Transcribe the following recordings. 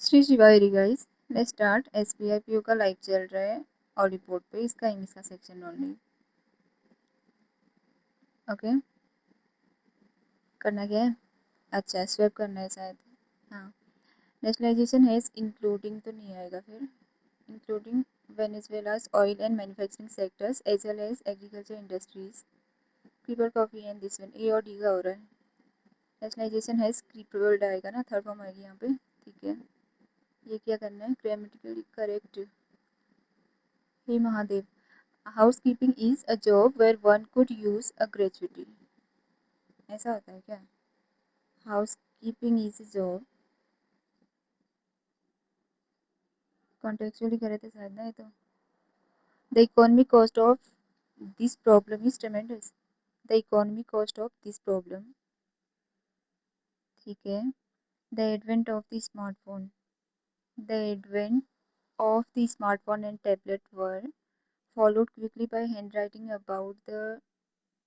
श्री शिवाय guys, let's start. SBI PO का live चल रहा है ऑली बोर्ड पे। इसका इंग्लिश का सेक्शन ओनली। ओके, करना क्या है? अच्छा, स्वैप करना है शायद। हाँ, नेशनलाइजेशन हैज इंक्लूडिंग तो नहीं आएगा फिर। Including Venezuela's oil and manufacturing sectors as well as agriculture industries, people coffee and this one. A और डी का हो रहा है। नेशनलाइजेशन हैज क्रीप्टोवर्ल्ड आएगा ना, थर्ड फॉर्म आएगी यहाँ पे। ठीक है, ये क्या करना है? Grammatically correct. हे Mahadev, housekeeping is a job where one could use a gratuity. ऐसा होता है क्या? Housekeeping is a job, contractually करे थे शायद ना ये तो। The economic cost of this problem is tremendous. The economic cost of this problem, ठीक है। The advent of the smartphone, the advent of the smartphone and tablet were followed quickly by hand writing about the.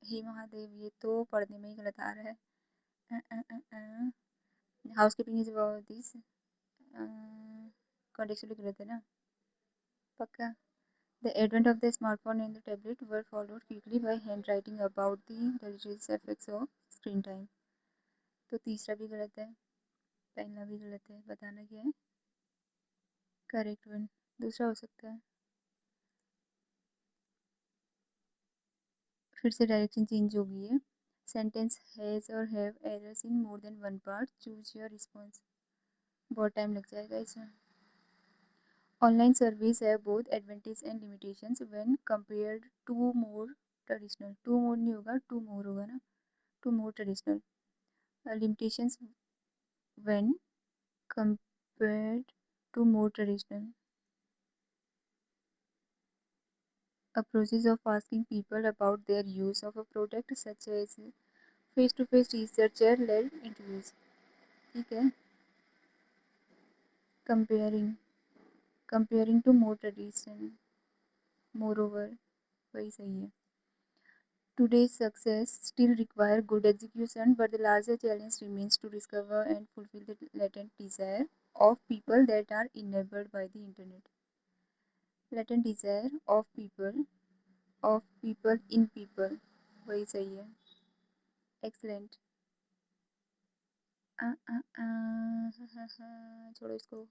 हे महादेव, ये तो पढ़ने में ही गलत आ रहा है। Housekeeping is about this, contextually गलत है ना पक्का। The advent of the smartphone and the tablet were followed quickly by handwriting about the deleterious effects of screen time. तो तीसरा भी गलत है, पहला भी गलत है। बताना क्या है? करेक्ट वन दूसरा हो सकता है। फिर से डायरेक्शन चेंज हो गई है। सेंटेंस हैज़ और have errors in more than one part, choose your response. बहुत टाइम लग जाएगा इसमें। ऑनलाइन सर्विस है both advantage and limitations when compared to more traditional. To more नहीं होगा, टू मोर होगा ना, to more traditional. limitations when compared to more traditional. A process of asking people about their use of a product such as face-to-face researcher led interviews. ठीक है, comparing comparing to more traditional, moreover वही सही है। Today's success still require good execution, but the larger challenge remains to discover and fulfill the latent desire of people that are enabled by the internet. Latent desire of people in people, वही सही है। Excellent. छोड़ो इसको।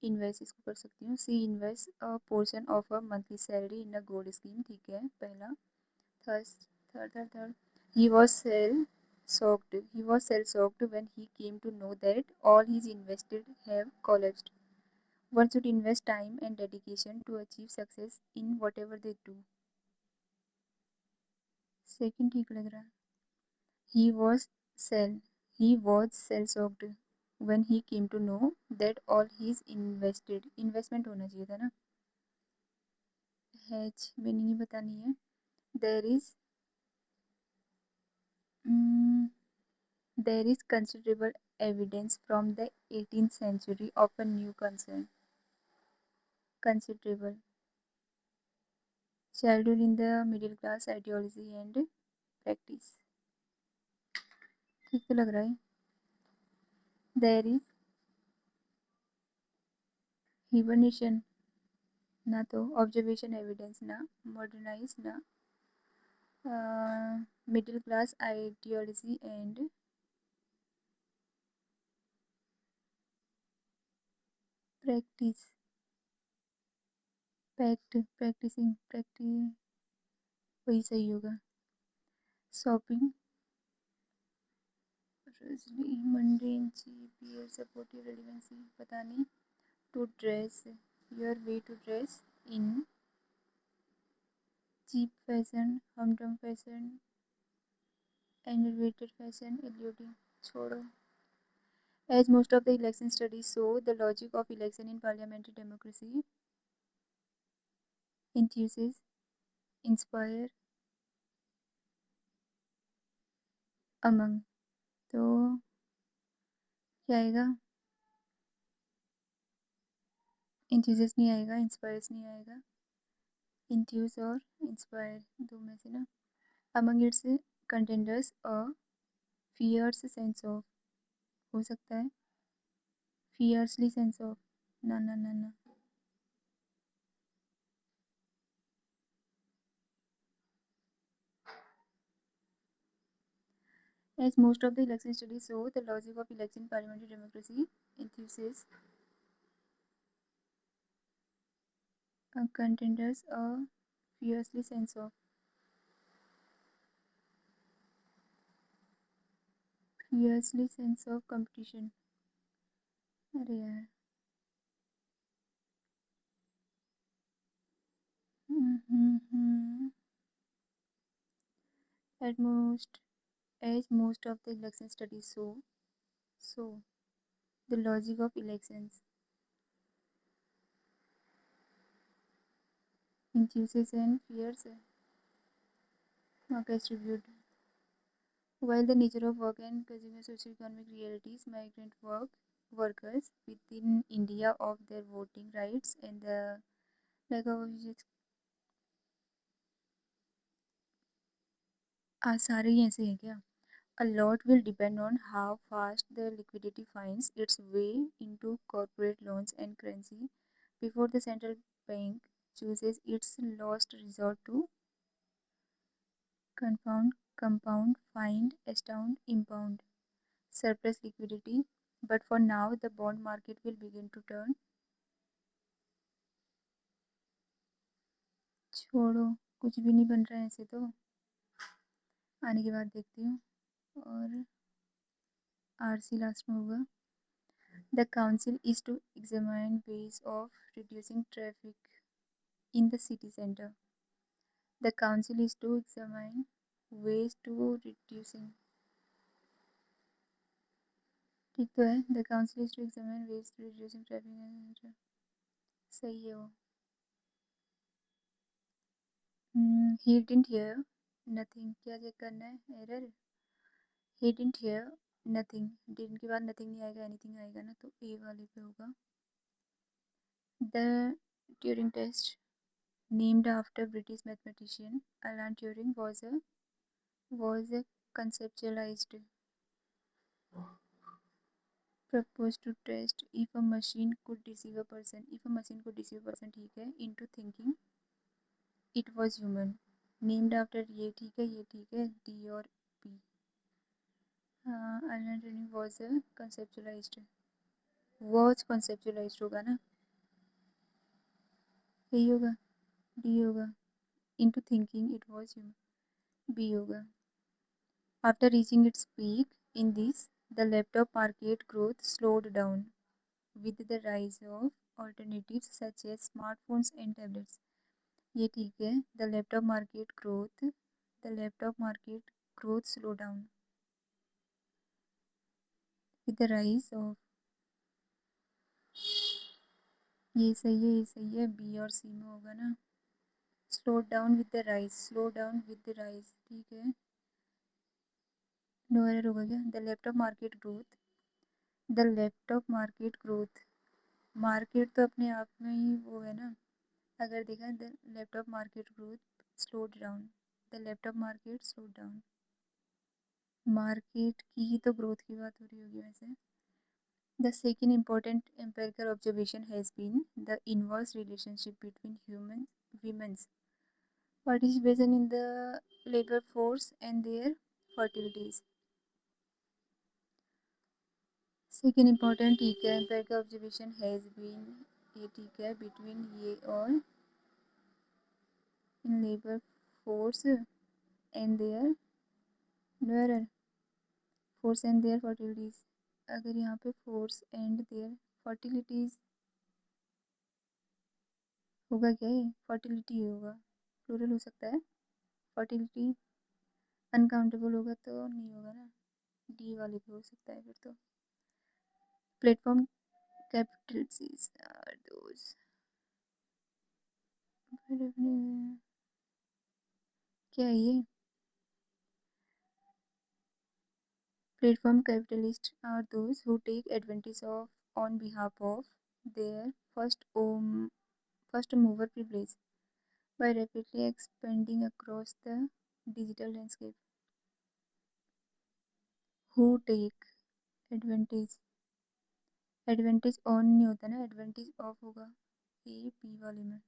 Invest इसको कर सकती हूँ। C invest a portion of a monthly salary in a gold scheme, ठीक है पहला। Third third he was cell shocked when he came to know that all his invested have collapsed. One should invest time and dedication to achieve success in whatever they do. Second ठीक लग रहा है। He was cell he was cell shocked when he came to know that all his investment होना चाहिए था ना। Has meaning ही बतानी है। there is mm, there is considerable evidence from the 18th century of a new concern. Considerable, childhood in the middle class ideology and practice, ठीक तो लग रहा है। there is hibernation, ना तो ऑब्जर्वेशन एविडेंस, ना मॉडर्नाइज, ना middle class ideology and practice, practicing practice वही सही होगा। Shopping mundane cheap year supportive relevancy, पता नहीं। To dress, your way to dress in cheap fashion, humdrum fashion, elevated fashion, alluding, छोड़ो। As most of the election studies show, the logic of election in parliamentary democracy enthuses, inspire among, तो क्या आएगा? Enthuse नहीं आएगा, inspires नहीं आएगा। Enthuse और inspire दो में से ना। Among it's contenders a fierce sense of, हो सकता है fiercely sense of. No, no, no, no. As most of the election studies show, the logic of election parliamentary democracy enthuses contenders a fiercely sense of. Fiercely sense of competition. अरे यार. Mm-hmm. At most, as most of the election studies show, so the logic of elections enthuses and fears market tribute. While the nature of work and consumer socio-economic realities, migrant workers within India of their voting rights and the lack of सारे ही ऐसे हैं क्या? A lot will depend on how fast the liquidity finds its way into corporate loans and currency before the central bank chooses its last resort to compound, find, astound, impound surplus liquidity. But for now, the bond market will begin to turn. छोड़ो, कुछ भी नहीं बन रहा है ऐसे तो. आने के बाद देखती हूँ. और आरसी लास्ट में होगा. The council is to examine ways of reducing traffic in the city center. The council is to examine ways to reducing. ठीक तो है. The council is to examine ways to reducing traffic. सही है वो. He didn't hear nothing. क्या check करना है? Error. He didn't hear nothing. didn't के बाद nothing नहीं आएगा, anything आएगा ना, तो ए वाले पे होगा. The Turing test, named after British mathematician Alan Turing, was a conceptualized proposed to test if a machine could deceive a person. If a machine could deceive a person, ठीक है, into thinking it was human. Named after ये ठीक है D और P. Alan Turing was conceptualized होगा ना, यही होगा. D होगा. Into thinking it was human. B होगा. After reaching its peak in this, the laptop market growth slowed down with the rise of alternatives such as smartphones and tablets. ये ठीक है. The laptop market growth slowed down with the rise of. ये सही है. B और सी में होगा ना. Slowed down with the rise. ठीक है. नो एरर होगा क्या? The laptop market growth market तो अपने आप में ही वो है ना. अगर देखा the laptop market growth slowed down. The laptop market slowed down. Market की ही तो ग्रोथ की बात हो रही होगी वैसे. The second important empirical observation has been the inverse relationship between women's participation in the labor force and their fertilities. Second important ठीक है empirical observation has been ये ठीक है between ये और in labor force and their no force and their fertilities. अगर यहाँ पे force and their fertilities होगा क्या? ये fertility होगा. प्लूरल हो सकता है. fertility अनकाउंटेबल होगा तो नहीं होगा ना. डी वाले पे हो सकता है फिर तो. Platform capitals are those. क्या है ये? Platform capitalists are those who take advantage of on behalf of their first mover privilege by rapidly expanding across the digital landscape. Who take advantage advantage on नहीं होता ना, advantage of होगा A B वाले में।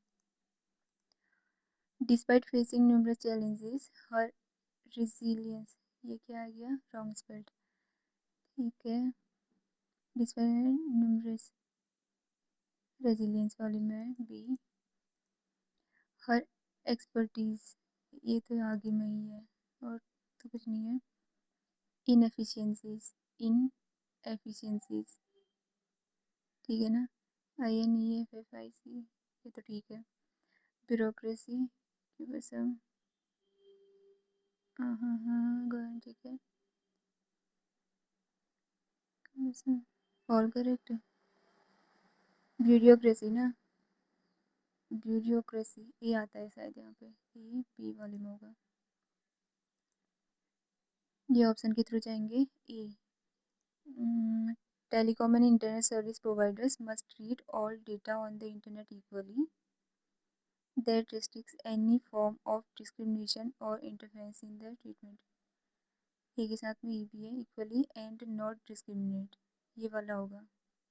Despite facing numerous challenges हर resilience, ये क्या आ गया, wrong spelled, ठीक है। डिस्पाइट न्यूमरस रेजिलियंस वाली में बी। हर एक्सपर्टीज, ये तो आगे में ही है और तो कुछ नहीं है। इनएफिशिएंसीज, इनएफिशिएंसीज, ठीक है ना, I N E F F I C, ये तो ठीक है। ब्यूरोक्रेसी की बस हम, हाँ हाँ हाँ गवर्न, ठीक है। ऑल करेक्ट, ब्यूरोक्रेसी ना, ब्यूरोक्रेसी ये आता है शायद यहाँ पे, ये बी वाले में होगा। ये ऑप्शन के थ्रू जाएंगे ए। Telecom and internet service providers must treat all data on the internet equally, that restricts any form of discrimination or interference in the treatment। ए के साथ में ई भी है, इक्वली एंड नॉट डिस्क्रिमिनेट, ये वाला होगा,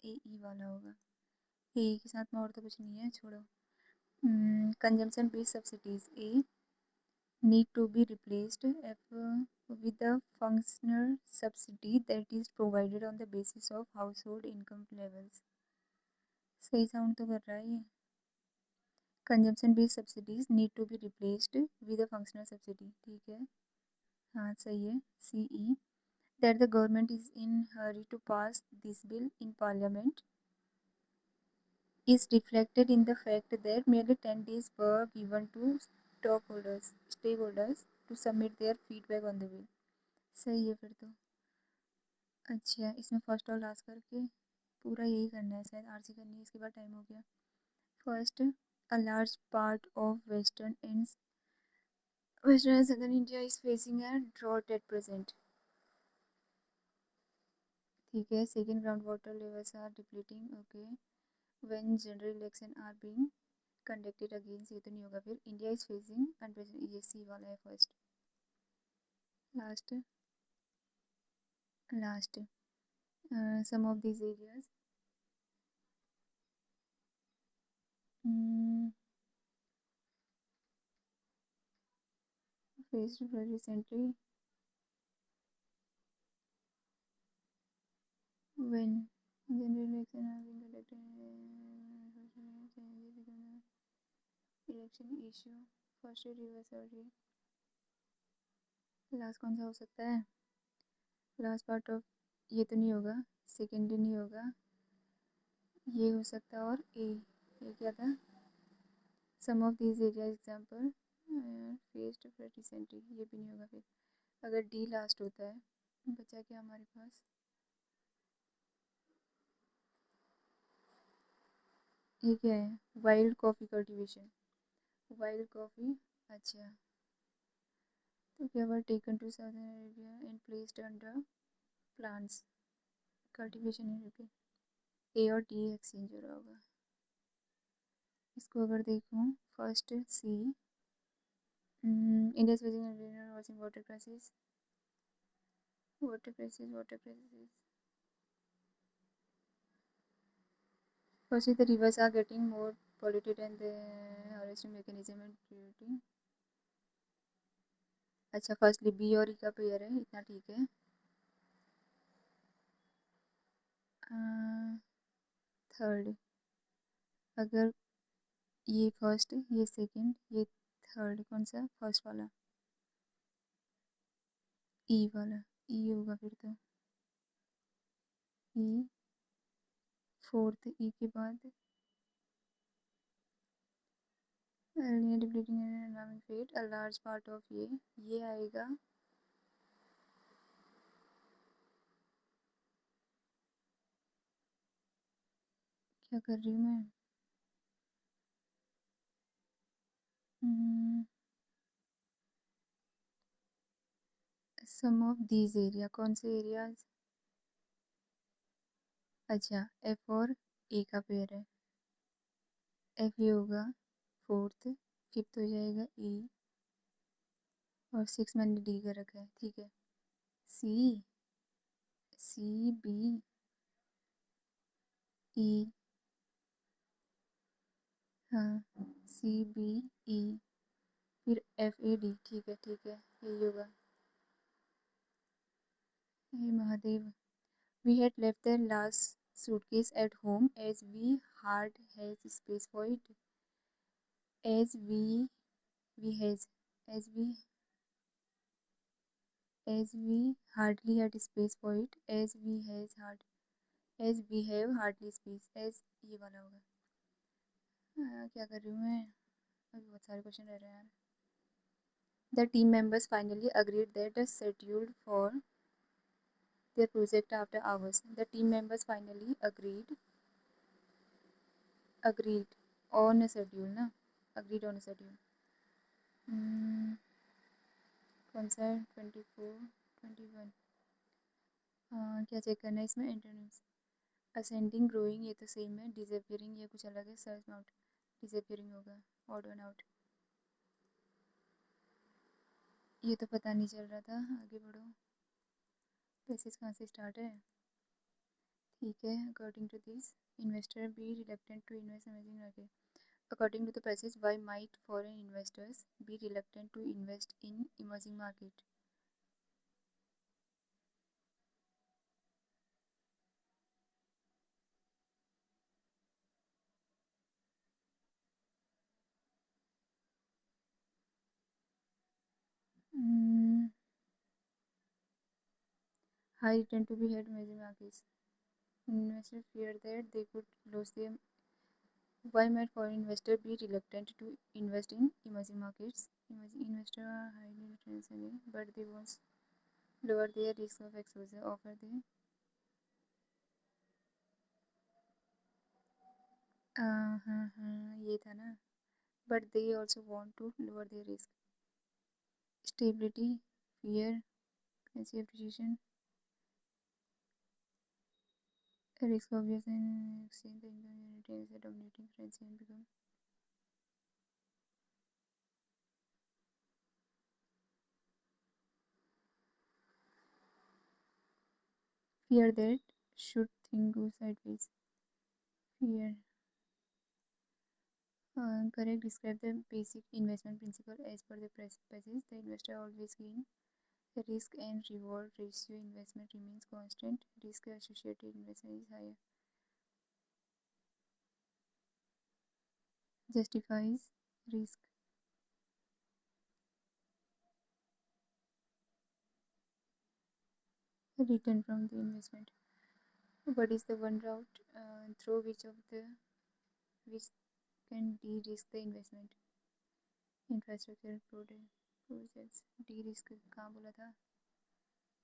ए ई वाला होगा। ए के साथ में और तो कुछ नहीं है, छोड़ो। Consumption based subsidies A need to be replaced if, with a functional subsidy that is provided on the basis of household income levels। सही साउंड तो कर रहा है ये। Consumption based subsidies need to be replaced with a functional subsidy, ठीक है, हाँ सही है। See uh that the government is in hurry to pass this bill in Parliament is reflected in the fact that merely 10 days were given to stakeholders to submit their feedback on the bill। सही है फिर तो। अच्छा, इसमें first और last करके पूरा यही करना है शायद, आरसी करनी है, इसके बाद टाइम हो गया। First, a large part of western and southern India is facing a drought at present, ठीक है। Second, ground water levels are depleting, okay. When general election are being conducted against, ये तो नहीं होगा फिर। इंडिया इज फेसिंग अनप्रेसिडेंटेड, ये C वाला है first. Last, last, some of these areas, faced recently when general election are being conducted, election issue, first reverse order। Last कौन सा हो सकता है, लास्ट पार्ट ऑफ, ये तो नहीं होगा, सेकेंड नहीं होगा, ये हो सकता है, और ए, ये क्या था, some of these area example faced recently, ये भी नहीं होगा फिर। अगर डी लास्ट होता है, बचा क्या हमारे पास, ये क्या है, wild coffee cultivation, wild coffee, अच्छा। तो क्या were taken to southern Arabia and placed under plants cultivation in UK, A और डी एक्सचेंज हो रहा होगा। इसको अगर देखूँ, first C, India watching water crisis, water crisis, water crisis. Firstly, the rivers are getting more polluted and the harvesting mechanism and polluting। अच्छा, firstly B और ई का पेयर है, इतना ठीक है। थर्ड, अगर ये फर्स्ट, ये सेकंड, ये थर्ड, कौन सा, फर्स्ट वाला, ई वाला, ई होगा फिर तो, ई फोर्थ, ई के बाद depleting environment fate a large part of, ये आएगा। क्या कर रही हूँ मैं, सम ऑफ दीज एरिया, कौन से एरियाज, अच्छा एफ और ए का पेयर है, एफ ये होगा फोर्थ, फिफ्थ हो जाएगा ए, और सिक्स मैंने डी का रखा है, ठीक है। सी, सी बी, ई, हाँ CBE, फिर FAD, ठीक है यही होगा। हे Mahadev, we had left the last suitcase at home as we hard has space for it, as we has as we hardly had space for it, as we have hardly space, as ये वाला होगा। क्या कर रही हूँ मैं, अभी बहुत सारे क्वेश्चन रह रहे हैं यार। The team members finally agreed that the schedule for their project after hours. The team members finally agreed on a schedule ना, agreed on a schedule। कौन सा है 24 21, क्या चेक करना है इसमें, एंटोनिम्स। असेंडिंग, ग्रोइंग ये तो सेम है, डिसअपियरिंग ये कुछ अलग है, सर्च आउट, डिसअपियरिंग होगा, ऑड वन आउट, ये तो पता नहीं चल रहा था। आगे बढ़ो, पैसेज कहाँ से स्टार्ट है, ठीक है। According to this investor be reluctant to invest emerging market. According to the passage why might foreign investors be reluctant to invest in emerging market. High return to be had emerging markets. Investors feared that they could lose their. Why might foreign investors be reluctant to invest in emerging markets? Emerging investors are highly returns but they want lower their risk of exposure. Offer the ये था ना, but they also want to lower their risk. Stability, fear, currency appreciation, risk obvious and exchange the income retains the dominating currency and become fear that should thing go sideways. Fear. Correct. Describe the basic investment principle as per the passage. The investor always gain. The risk and reward ratio investment remains constant. Risk associated investment is higher. Justifies risk. Return from the investment. What is the one route through which can de-risk the investment? Infrastructure projects. De-risk कहाँ बोला था?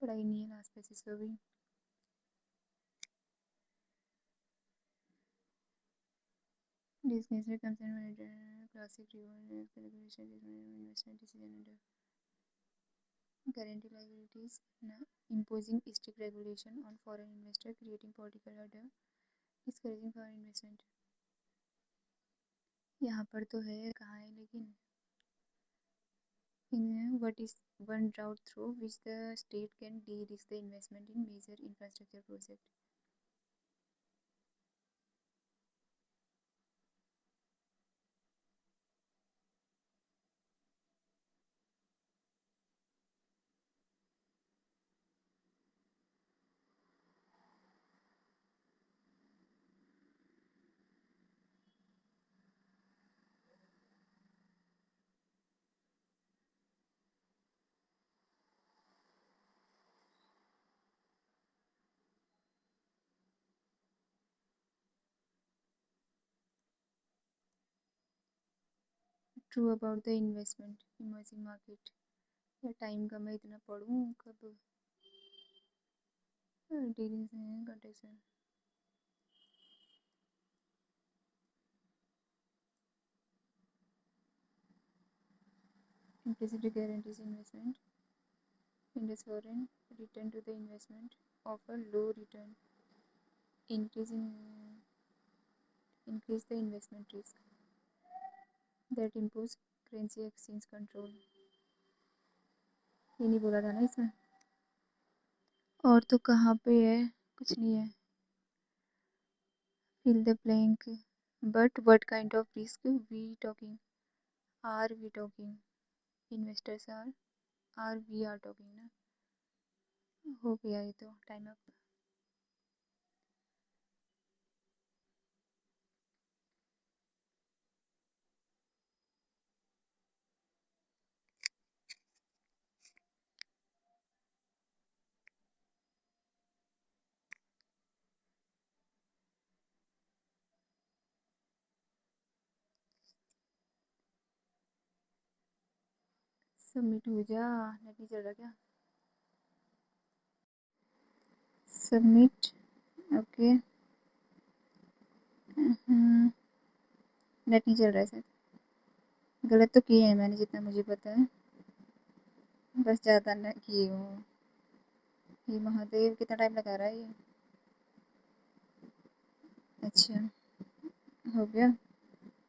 पढ़ाई नहीं है last passage को भी। Discuss concern manager classic reward calculation investment decision under guarantee liabilities imposing strict regulation on foreign investor creating political order discouraging foreign investment। यहाँ पर तो है, कहाँ है लेकिन, what is one route through which the state can de-risk the investment in major infrastructure project? True about the investment emerging market। या time का मैं इतना पढ़ूँ कब, डीलिंग से कंटेक्ट है। Implicit guarantees investment Indus foreign return to the investment offer low return increase in increase the investment risk that impose currency exchange control। ये नहीं बोला था ना इसमें, और तो कहाँ पे है, कुछ नहीं है। fill the blank. But what kind of risk we talking? Are we talking? Investors are we are talking ना. हो गया ये तो टाइम अप. सबमिट हो जा. नेट नहीं चल रहा क्या? सबमिट. ओके. नेट नहीं चल रहा है सर. गलत तो किए हैं मैंने जितना मुझे पता है. बस ज़्यादा न किए हूँ. ये महादेव कितना टाइम लगा रहा है ये. अच्छा हो गया.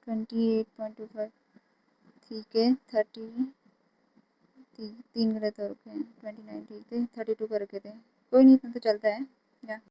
28.25. ठीक है. 30. तीन गलत हो रखे हैं. 29 ठीक थे. 32 कर रखे थे. कोई नहीं, इतना तो चलता है. या